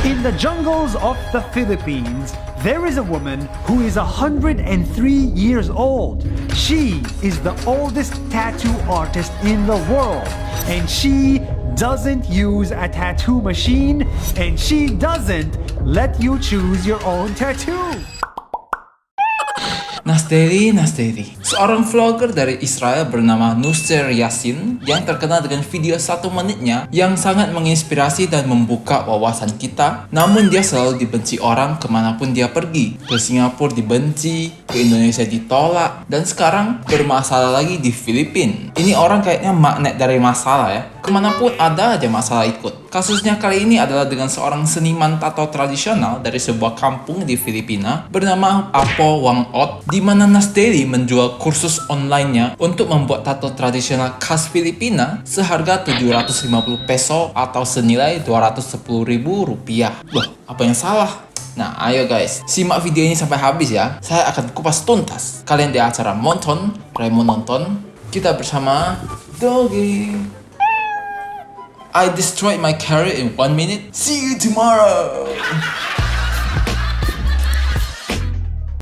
In the jungles of the Philippines, there is a woman who is 103 years old. She is the oldest tattoo artist in the world, and she doesn't use a tattoo machine, and she doesn't let you choose your own tattoo. Nasdeli, seorang vlogger dari Israel bernama Nusser Yassin yang terkenal dengan video 1 menitnya yang sangat menginspirasi dan membuka wawasan kita. Namun dia selalu dibenci orang kemanapun dia pergi. Ke Singapura dibenci, ke Indonesia ditolak, dan sekarang bermasalah lagi di Filipina. Ini orang kayaknya magnet dari masalah ya. Kemanapun ada aja masalah ikut. Kasusnya kali ini adalah dengan seorang seniman tato tradisional dari sebuah kampung di Filipina bernama Apo Wang Ot, di mana Nasdeli menjual kursus online-nya untuk membuat tato tradisional khas Filipina seharga 750 peso atau senilai 210.000 rupiah. Loh, apa yang salah? Nah, ayo guys, simak video ini sampai habis ya. Saya akan kupas tuntas. Kalian di acara Monton, Raymond Nonton, kita bersama Doggy. I destroyed my career in 1 minute. See you tomorrow.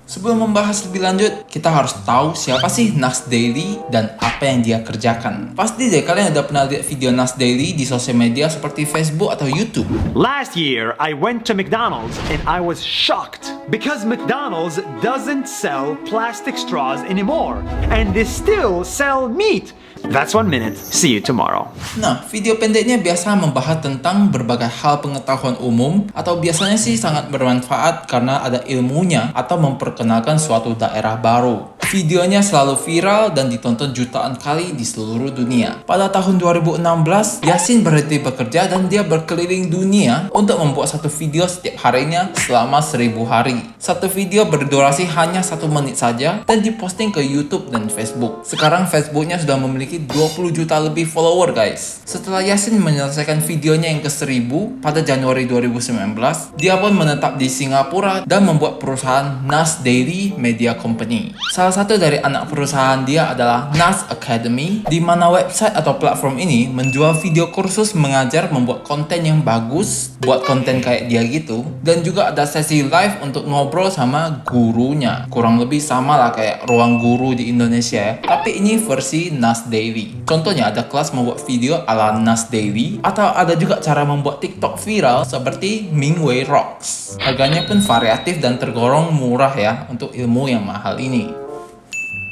Sebelum membahas lebih lanjut, kita harus tahu siapa sih Nasdeli dan apa yang dia kerjakan. Pasti deh kalian udah pernah lihat video Nasdeli di sosial media seperti Facebook atau YouTube. Last year, I went to McDonald's and I was shocked because McDonald's doesn't sell plastic straws anymore and they still sell meat. That's 1 minute. See you tomorrow. Nah, video pendeknya biasa membahas tentang berbagai hal pengetahuan umum atau biasanya sih sangat bermanfaat karena ada ilmunya atau memperkenalkan suatu daerah baru. Videonya selalu viral dan ditonton jutaan kali di seluruh dunia. Pada tahun 2016, Yassin berhenti bekerja dan dia berkeliling dunia untuk membuat satu video setiap harinya selama 1000 hari. Satu video berdurasi hanya 1 menit saja dan diposting ke YouTube dan Facebook. Sekarang Facebooknya sudah memiliki 20 juta lebih follower guys. Setelah Yassin menyelesaikan videonya yang ke-1000 pada Januari 2019, dia pun menetap di Singapura dan membuat perusahaan Nasdeli Media Company. Salah satu dari anak perusahaan dia adalah Nas Academy, di mana website atau platform ini menjual video kursus mengajar membuat konten yang bagus, buat konten kayak dia gitu, dan juga ada sesi live untuk ngobrol sama gurunya. Kurang lebih sama lah kayak ruang guru di Indonesia ya, tapi ini versi Nasdeli. Contohnya ada kelas membuat video ala Nasdeli, atau ada juga cara membuat TikTok viral seperti Mingwei Rocks. Harganya pun variatif dan tergolong murah ya untuk ilmu yang mahal ini.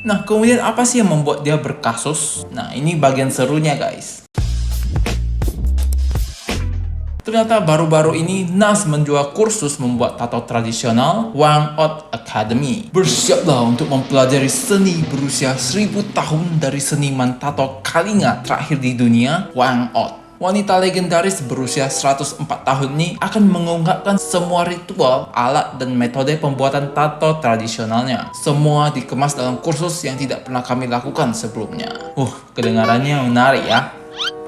Nah, kemudian apa sih yang membuat dia berkasus? Nah, ini bagian serunya guys. Ternyata baru-baru ini Nas menjual kursus membuat tato tradisional Wang Ot Academy. Bersiaplah untuk mempelajari seni berusia 1000 tahun dari seniman tato Kalinga terakhir di dunia, Wang Ot. Wanita legendaris berusia 104 tahun ini akan mengungkapkan semua ritual, alat, dan metode pembuatan tato tradisionalnya. Semua dikemas dalam kursus yang tidak pernah kami lakukan sebelumnya. Kedengarannya menarik ya.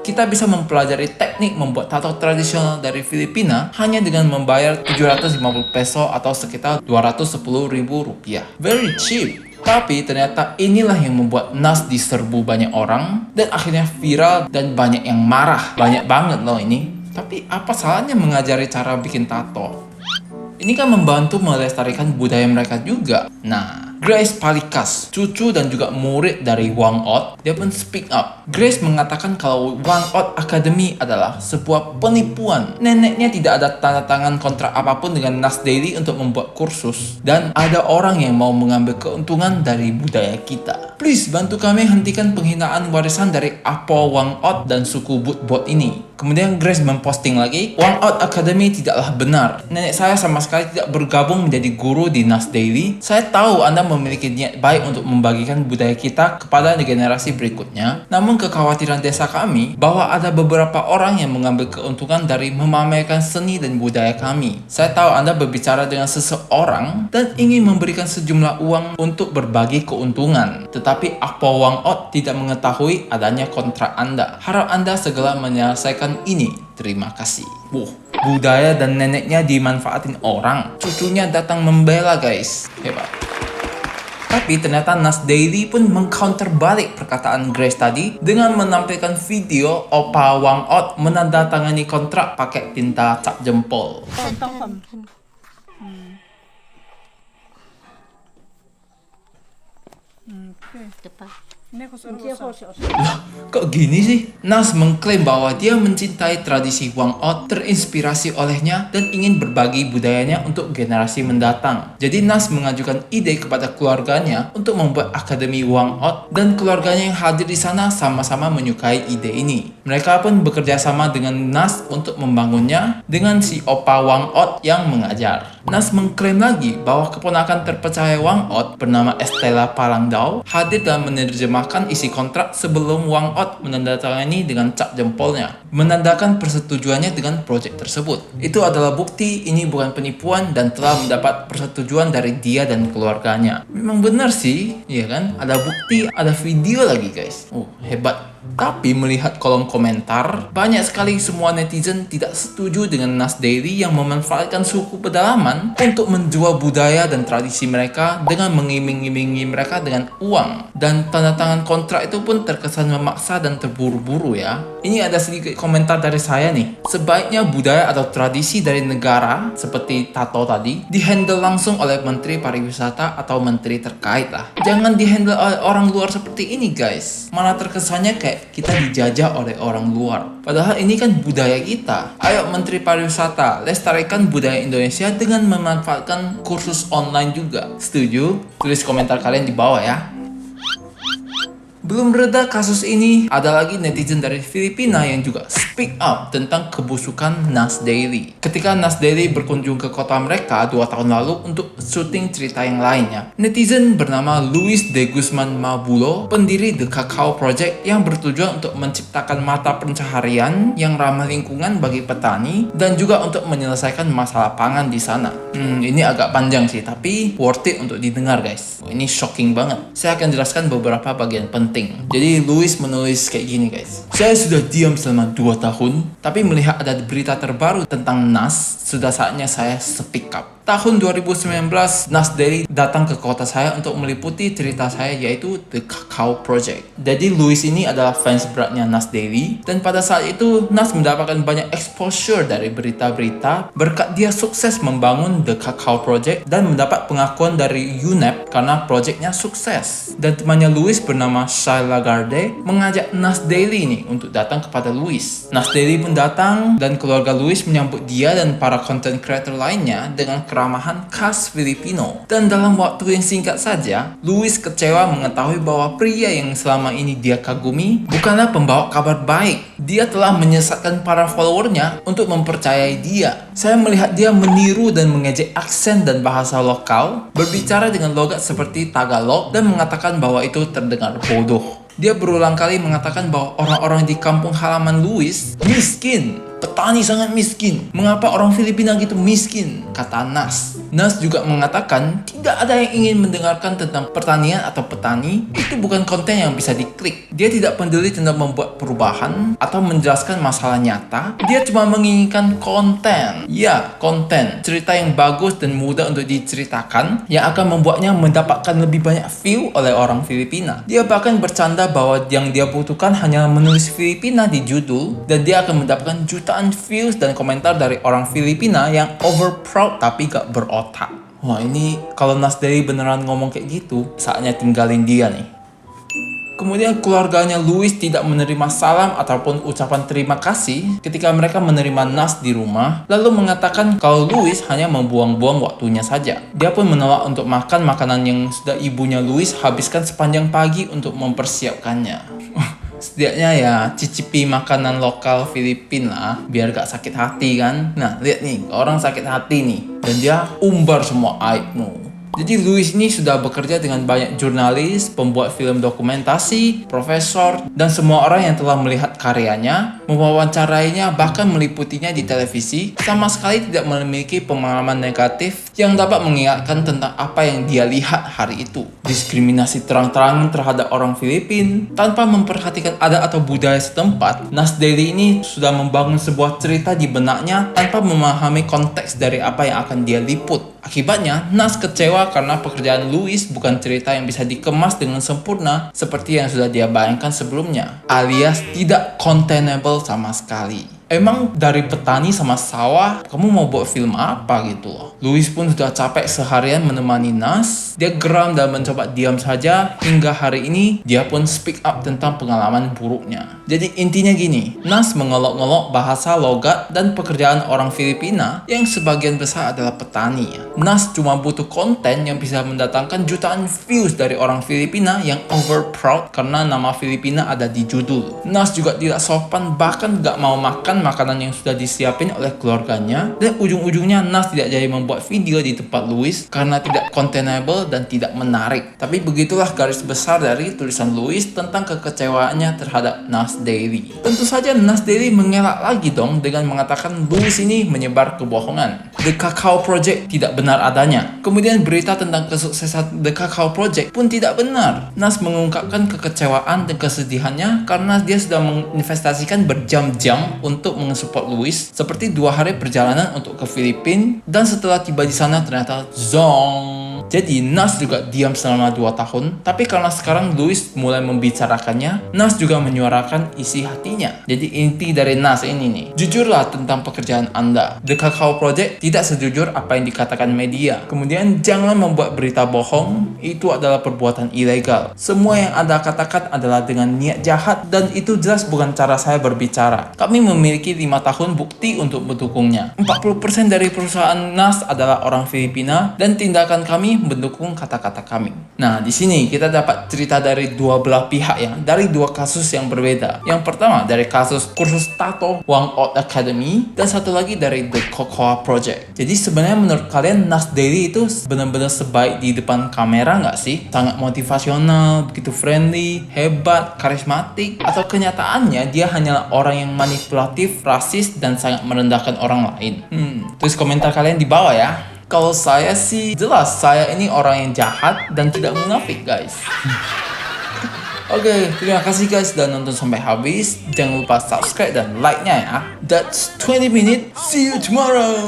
Kita bisa mempelajari teknik membuat tato tradisional dari Filipina hanya dengan membayar 750 peso atau sekitar 210.000 rupiah. Very cheap. Tapi ternyata inilah yang membuat Nas diserbu banyak orang dan akhirnya viral dan banyak yang marah. Banyak banget loh ini. Tapi apa salahnya mengajari cara bikin tato? Ini kan membantu melestarikan budaya mereka juga. Nah, Grace Palikas, cucu dan juga murid dari Wang Ot, dia pun speak up. Grace mengatakan kalau Wang Ot Academy adalah sebuah penipuan. Neneknya tidak ada tanda tangan kontrak apapun dengan Nasdeli untuk membuat kursus. Dan ada orang yang mau mengambil keuntungan dari budaya kita. Please bantu kami hentikan penghinaan warisan dari Apo Wang Ot dan suku Butbot ini. Kemudian Grace memposting lagi, Wang Ot Academy tidaklah benar. Nenek saya sama sekali tidak bergabung menjadi guru di Nasdeli. Saya tahu Anda memiliki niat baik untuk membagikan budaya kita kepada generasi berikutnya. Namun kekhawatiran desa kami bahwa ada beberapa orang yang mengambil keuntungan dari memamerkan seni dan budaya kami. Saya tahu Anda berbicara dengan seseorang dan ingin memberikan sejumlah uang untuk berbagi keuntungan. Tetapi Apo Wang Ot tidak mengetahui adanya kontrak Anda. Harap Anda segera menyelesaikan ini. Terima kasih. Budaya dan neneknya dimanfaatin orang. Cucunya datang membela guys. Hebat. Tapi ternyata Nas Daily pun mengcounter balik perkataan Grace tadi dengan menampilkan video Oppa Wang Ot menandatangani kontrak pakai tinta cap jempol. Kok gini sih? Nas mengklaim bahwa dia mencintai tradisi Wang Ot, terinspirasi olehnya, dan ingin berbagi budayanya untuk generasi mendatang. Jadi Nas mengajukan ide kepada keluarganya untuk membuat Akademi Wang Ot, dan keluarganya yang hadir di sana sama-sama menyukai ide ini. Mereka pun bekerja sama dengan Nas untuk membangunnya dengan si Oppa Wang Ot yang mengajar. Nas mengklaim lagi bahwa keponakan terpercaya Wang Ot bernama Estella Palangdao hadir dan menerjemahkan isi kontrak sebelum Wang Ot menandatangani dengan cap jempolnya, menandakan persetujuannya dengan proyek tersebut. Itu adalah bukti ini bukan penipuan dan telah mendapat persetujuan dari dia dan keluarganya. Memang benar sih, ya kan? Ada bukti, ada video lagi guys. Oh, hebat. Tapi melihat kolom komentar, banyak sekali semua netizen tidak setuju dengan Nas Daily yang memanfaatkan suku pedalaman untuk menjual budaya dan tradisi mereka dengan mengiming-imingi mereka dengan uang. Dan tanda tangan kontrak itu pun terkesan memaksa dan terburu-buru ya. Ini ada sedikit komentar dari saya nih. Sebaiknya budaya atau tradisi dari negara seperti tato tadi dihandle langsung oleh Menteri Pariwisata atau Menteri terkait lah. Jangan dihandle oleh orang luar seperti ini guys. Malah terkesannya kayak kita dijajah oleh orang luar. Padahal ini kan budaya kita. Ayo Menteri Pariwisata, lestarikan budaya Indonesia dengan memanfaatkan kursus online juga. Setuju? Tulis komentar kalian di bawah ya. Belum reda kasus ini, ada lagi netizen dari Filipina yang juga speak up tentang kebusukan Nas Daily. Ketika Nas Daily berkunjung ke kota mereka 2 tahun lalu untuk syuting cerita yang lainnya, netizen bernama Luis de Guzman Mabulo, pendiri The Cacao Project yang bertujuan untuk menciptakan mata pencaharian yang ramah lingkungan bagi petani dan juga untuk menyelesaikan masalah pangan di sana. Ini agak panjang sih, tapi worth it untuk didengar guys. Ini shocking banget. Saya akan jelaskan beberapa bagian penting. Jadi Luis menulis kayak gini guys. Saya sudah diam selama 2 tahun, tapi melihat ada berita terbaru tentang Nas, sudah saatnya saya speak up. Tahun 2019, Nas Daily datang ke kota saya untuk meliputi cerita saya yaitu The Cacao Project. Jadi Luis ini adalah fans beratnya Nas Daily, dan pada saat itu Nas mendapatkan banyak exposure dari berita-berita berkat dia sukses membangun The Cacao Project dan mendapat pengakuan dari UNEP karena proyeknya sukses. Dan temannya Luis bernama Shai Lagarde mengajak Nas Daily ini untuk datang kepada Luis. Nas Daily pun datang dan keluarga Luis menyambut dia dan para content creator lainnya dengan keramahan khas Filipino. Dan dalam waktu yang singkat saja, Luis kecewa mengetahui bahwa pria yang selama ini dia kagumi bukanlah pembawa kabar baik. Dia telah menyesatkan para followernya untuk mempercayai dia. Saya melihat dia meniru dan mengejek aksen dan bahasa lokal, berbicara dengan logat seperti Tagalog dan mengatakan bahwa itu terdengar bodoh. Dia berulang kali mengatakan bahwa orang-orang di kampung halaman Luis miskin. Petani sangat miskin. Mengapa orang Filipina gitu miskin? Kata Nas. Nas juga mengatakan tidak ada yang ingin mendengarkan tentang pertanian atau petani. Itu bukan konten yang bisa diklik. Dia tidak peduli tentang membuat perubahan atau menjelaskan masalah nyata. Dia cuma menginginkan konten. Ya, konten. Cerita yang bagus dan mudah untuk diceritakan yang akan membuatnya mendapatkan lebih banyak view oleh orang Filipina. Dia bahkan bercanda bahwa yang dia butuhkan hanya menulis Filipina di judul dan dia akan mendapatkan jutaan views dan komentar dari orang Filipina yang over proud tapi gak berotak. Wah, ini kalau Nas Daily beneran ngomong kayak gitu, saatnya tinggalin dia nih. Kemudian keluarganya Luis tidak menerima salam ataupun ucapan terima kasih ketika mereka menerima Nas di rumah, lalu mengatakan kalau Luis hanya membuang-buang waktunya saja. Dia pun menolak untuk makan makanan yang sudah ibunya Luis habiskan sepanjang pagi untuk mempersiapkannya. Setidaknya ya cicipi makanan lokal Filipina lah, biar gak sakit hati kan. Nah lihat nih, orang sakit hati nih dan dia umbar semua aibmu. Jadi Luis ini sudah bekerja dengan banyak jurnalis, pembuat film dokumentasi, profesor, dan semua orang yang telah melihat karyanya, mewawancarainya, bahkan meliputinya di televisi, sama sekali tidak memiliki pengalaman negatif yang dapat mengingatkan tentang apa yang dia lihat hari itu. Diskriminasi terang-terangan terhadap orang Filipina, tanpa memperhatikan adat atau budaya setempat, Nas Daily ini sudah membangun sebuah cerita di benaknya tanpa memahami konteks dari apa yang akan dia liput. Akibatnya, Nas kecewa karena pekerjaan Louis bukan cerita yang bisa dikemas dengan sempurna seperti yang sudah dia bayangkan sebelumnya, alias tidak containable sama sekali. Emang dari petani sama sawah, kamu mau buat film apa gitu loh. Louis pun sudah capek seharian menemani Nas. Dia geram dan mencoba diam saja hingga hari ini dia pun speak up tentang pengalaman buruknya. Jadi intinya gini, Nas mengolok-ngolok bahasa logat dan pekerjaan orang Filipina yang sebagian besar adalah petani. Nas cuma butuh konten yang bisa mendatangkan jutaan views dari orang Filipina yang over proud karena nama Filipina ada di judul. Nas juga tidak sopan, bahkan gak mau makan makanan yang sudah disiapin oleh keluarganya, dan ujung-ujungnya Nas tidak jadi membuat video di tempat Louis karena tidak containable dan tidak menarik. Tapi begitulah garis besar dari tulisan Louis tentang kekecewaannya terhadap Nas Daily. Tentu saja Nas Daily mengelak lagi dong dengan mengatakan Louis ini menyebar kebohongan. The Kakao Project tidak benar adanya. Kemudian berita tentang kesuksesan The Kakao Project pun tidak benar. Nas mengungkapkan kekecewaan dan kesedihannya karena dia sudah menginvestasikan berjam-jam untuk mensupport Louis, seperti 2 hari perjalanan untuk ke Filipina, dan setelah tiba di sana ternyata zong. Jadi Nas juga diam selama 2 tahun, tapi karena sekarang Louis mulai membicarakannya, Nas juga menyuarakan isi hatinya. Jadi inti dari Nas ini nih, jujurlah tentang pekerjaan Anda. The Kakao Project tidak sejujur apa yang dikatakan media. Kemudian jangan membuat berita bohong, itu adalah perbuatan ilegal. Semua yang Anda katakan adalah dengan niat jahat dan itu jelas bukan cara saya berbicara. Kami memiliki 5 tahun bukti untuk mendukungnya. 40% dari perusahaan Nas adalah orang Filipina dan tindakan kami mendukung kata-kata kami. Nah, di sini kita dapat cerita dari dua belah pihak ya, dari 2 kasus yang berbeda. Yang pertama dari kasus kursus tato Wang Ot Academy dan satu lagi dari The Kakao Project. Jadi sebenarnya menurut kalian Nas Daily itu benar-benar sebaik di depan kamera nggak sih? Sangat motivasional, begitu friendly, hebat, karismatik, atau kenyataannya dia hanyalah orang yang manipulatif, rasis, dan sangat merendahkan orang lain? Tulis komentar kalian di bawah ya. Kalau saya sih jelas saya ini orang yang jahat dan tidak munafik guys. Oke, terima kasih guys sudah nonton sampai habis. Jangan lupa subscribe dan like-nya ya. That's 20 minutes. See you tomorrow.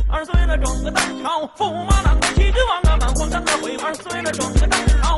2岁了，整个蛋炒，驸马郎的旗帜王啊，满皇上的回腕，2岁了，整个蛋炒。